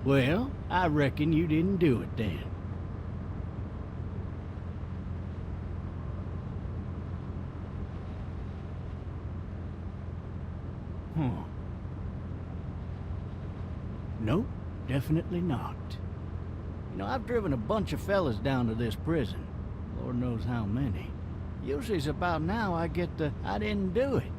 Well, I reckon you didn't do it then. Nope, definitely not. You know, I've driven a bunch of fellas down to this prison. Lord knows how many. Usually it's about now I get the, I didn't do it.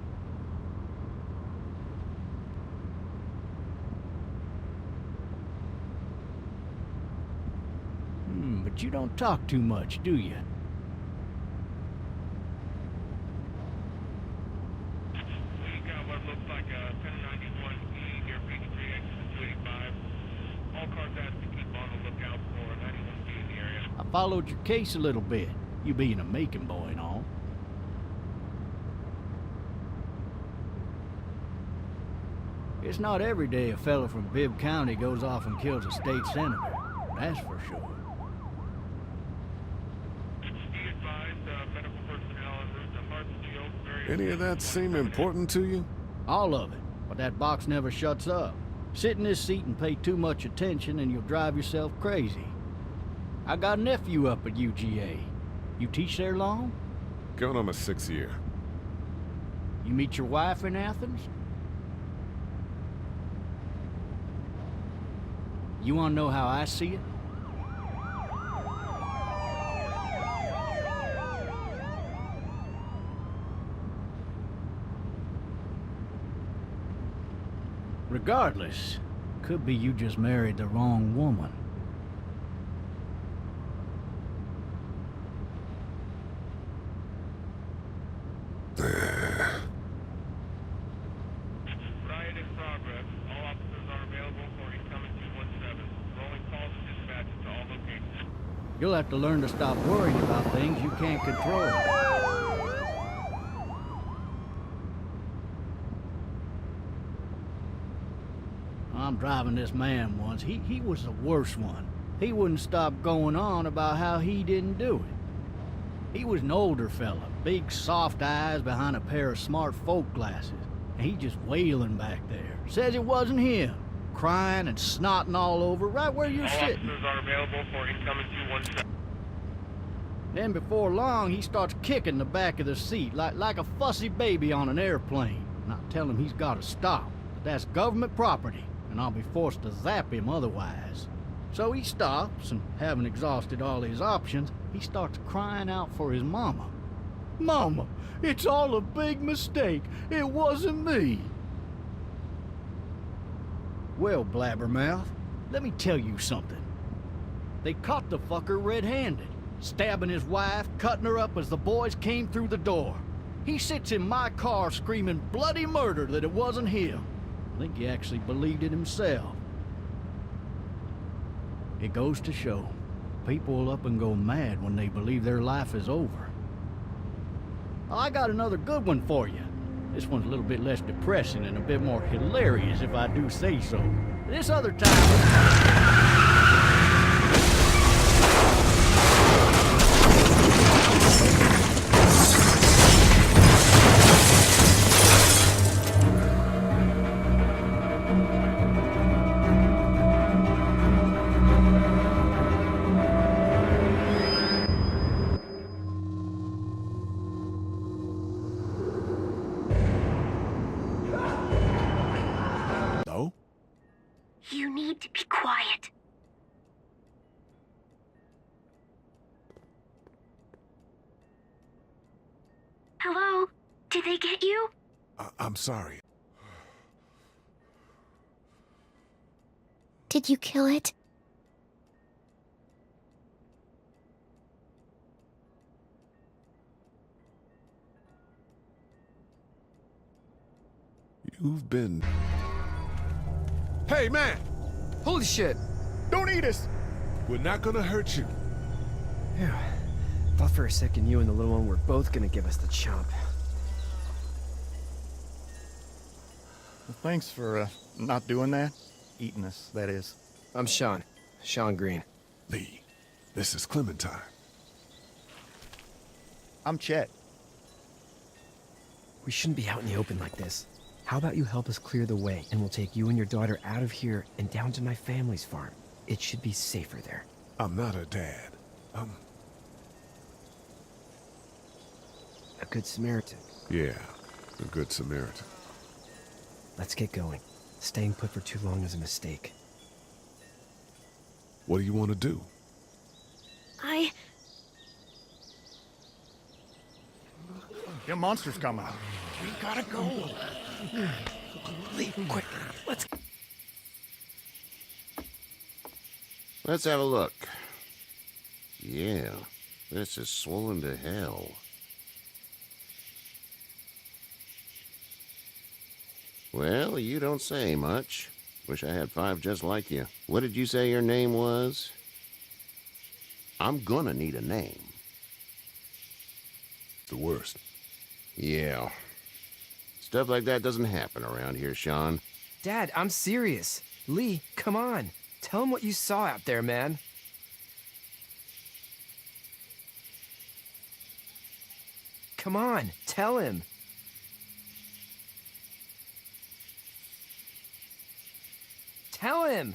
But you don't talk too much, do you? We got what looks like a 1091E near Peachtree, exit 285. All cars asked to keep on the lookout for 91B in the area. I followed your case a little bit, you being a Macon boy and all. It's not every day a fella from Bibb County goes off and kills a state senator, that's for sure. Be advised, medical personnel en route to Hartsfield. Any of that seem important to you? All of it, but that box never shuts up. Sit in this seat and pay too much attention and you'll drive yourself crazy. I got a nephew up at UGA. You teach there long? Going on my 6th year. You meet your wife in Athens? You wanna know how I see it? Regardless, could be you just married the wrong woman. Riot in progress. All officers are available for incoming 217. Rolling calls and dispatches to all locations. You'll have to learn to stop worrying about things you can't control. I'm driving this man once. He was the worst one. He wouldn't stop going on about how he didn't do it. He was an older fella, big soft eyes behind a pair of smart folk glasses. And he just wailing back there. Says it wasn't him. Crying and snotting all over right where you're All sitting. officers are available for incoming 217. Then before long, he starts kicking the back of the seat like a fussy baby on an airplane. And I tell him he's got to stop. But that's government property, and I'll be forced to zap him otherwise. So he stops, and having exhausted all his options, he starts crying out for his mama. Mama, it's all a big mistake. It wasn't me. Well, blabbermouth, let me tell you something. They caught the fucker red-handed, stabbing his wife, cutting her up as the boys came through the door. He sits in my car screaming bloody murder that it wasn't him. I think he actually believed it himself. It goes to show, people will up and go mad when they believe their life is over. I got another good one for you. This one's a little bit less depressing and a bit more hilarious if I do say so. This other time... You need to be quiet. Hello? Did they get you? I'm sorry. Did you kill it? You've been... Hey, man! Holy shit! Don't eat us! We're not gonna hurt you. Phew. Thought for a second you and the little one were both gonna give us the chomp. Well, thanks for, not doing that. Eating us, that is. I'm Sean. Sean Green. Lee, this is Clementine. I'm Chet. We shouldn't be out in the open like this. How about you help us clear the way, and we'll take you and your daughter out of here and down to my family's farm. It should be safer there. I'm not her dad. A good Samaritan. Yeah, a good Samaritan. Let's get going. Staying put for too long is a mistake. What do you want to do? Them monsters coming. We gotta go. Leave, quick. Let's have a look. Yeah, this is swollen to hell. Well, you don't say much. Wish I had 5 just like you. What did you say your name was? I'm gonna need a name. The worst. Yeah. Stuff like that doesn't happen around here, Sean. Dad, I'm serious. Lee, come on. Tell him what you saw out there, man. Come on, tell him. Tell him!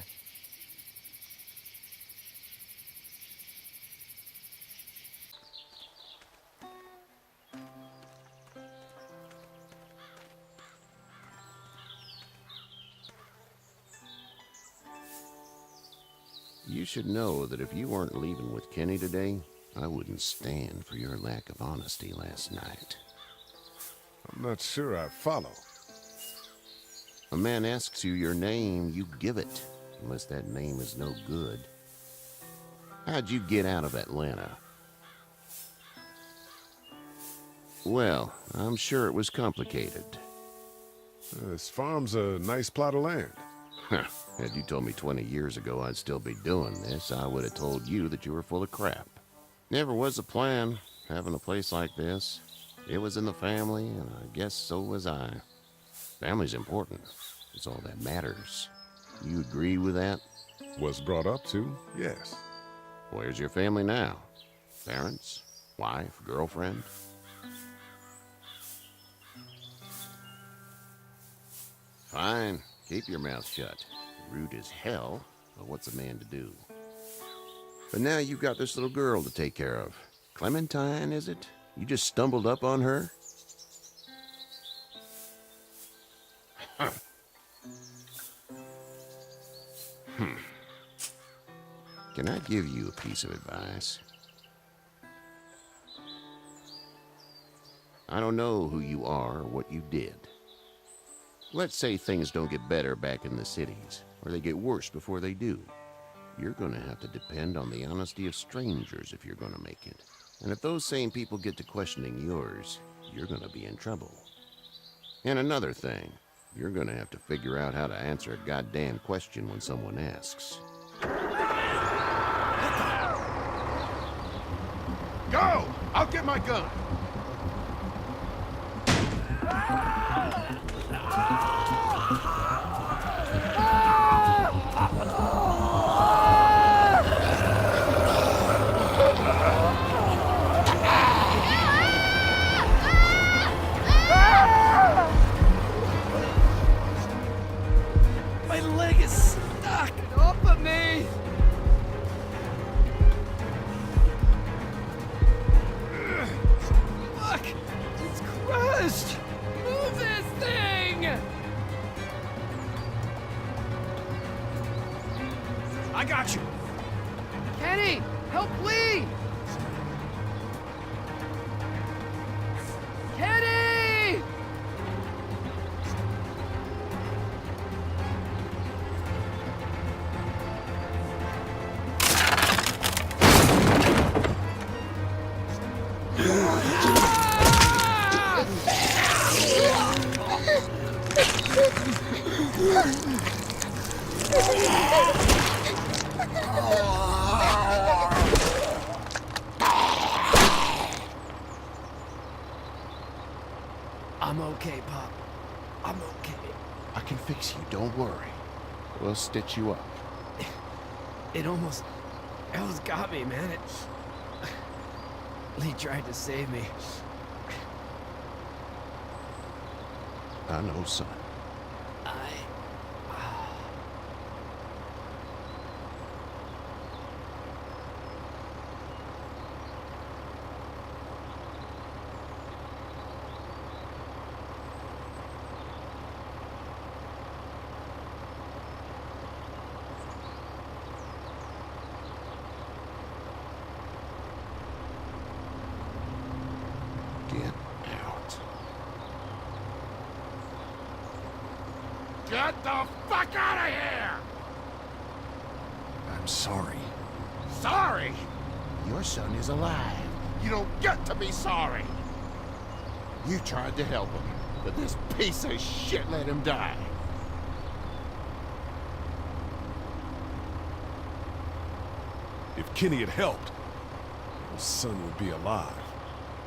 You should know that if you weren't leaving with Kenny today, I wouldn't stand for your lack of honesty last night. I'm not sure I follow. A man asks you your name, you give it, unless that name is no good. How'd you get out of Atlanta? Well, I'm sure it was complicated. This farm's a nice plot of land. Huh. Had you told me 20 years ago I'd still be doing this, I would have told you that you were full of crap. Never was a plan, having a place like this. It was in the family, and I guess so was I. Family's important. It's all that matters. You agree with that? Was brought up to, yes. Where's your family now? Parents? Wife? Girlfriend? Fine. Keep your mouth shut. Rude as hell, but what's a man to do? But now you've got this little girl to take care of. Clementine, is it? You just stumbled up on her? Can I give you a piece of advice? I don't know who you are or what you did. Let's say things don't get better back in the cities, or they get worse before they do. You're gonna have to depend on the honesty of strangers if you're gonna make it. And if those same people get to questioning yours, you're gonna be in trouble. And another thing, you're gonna have to figure out how to answer a goddamn question when someone asks. Go! I'll get my gun! My leg is stuck! Off of me! Look! It's crushed! Move this thing! I got you! Kenny! Help Lee! Kenny! I'm okay, Pop. I'm okay. I can fix you, don't worry. We'll stitch you up. It almost got me, man. Lee tried to save me. I know, son. Get out. Get the fuck out of here! I'm sorry. Sorry? Your son is alive. You don't get to be sorry. You tried to help him, but this piece of shit let him die. If Kenny had helped, your son would be alive.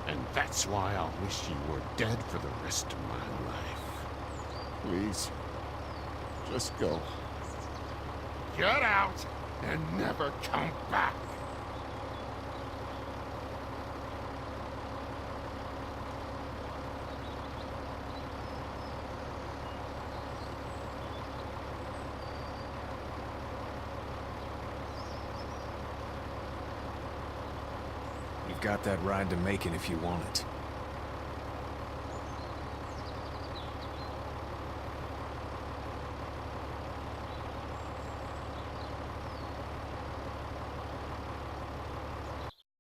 And that's why I'll wish you were dead for the rest of my life. Please, just go. Get out and never come back. You've got that ride to Macon if you want it.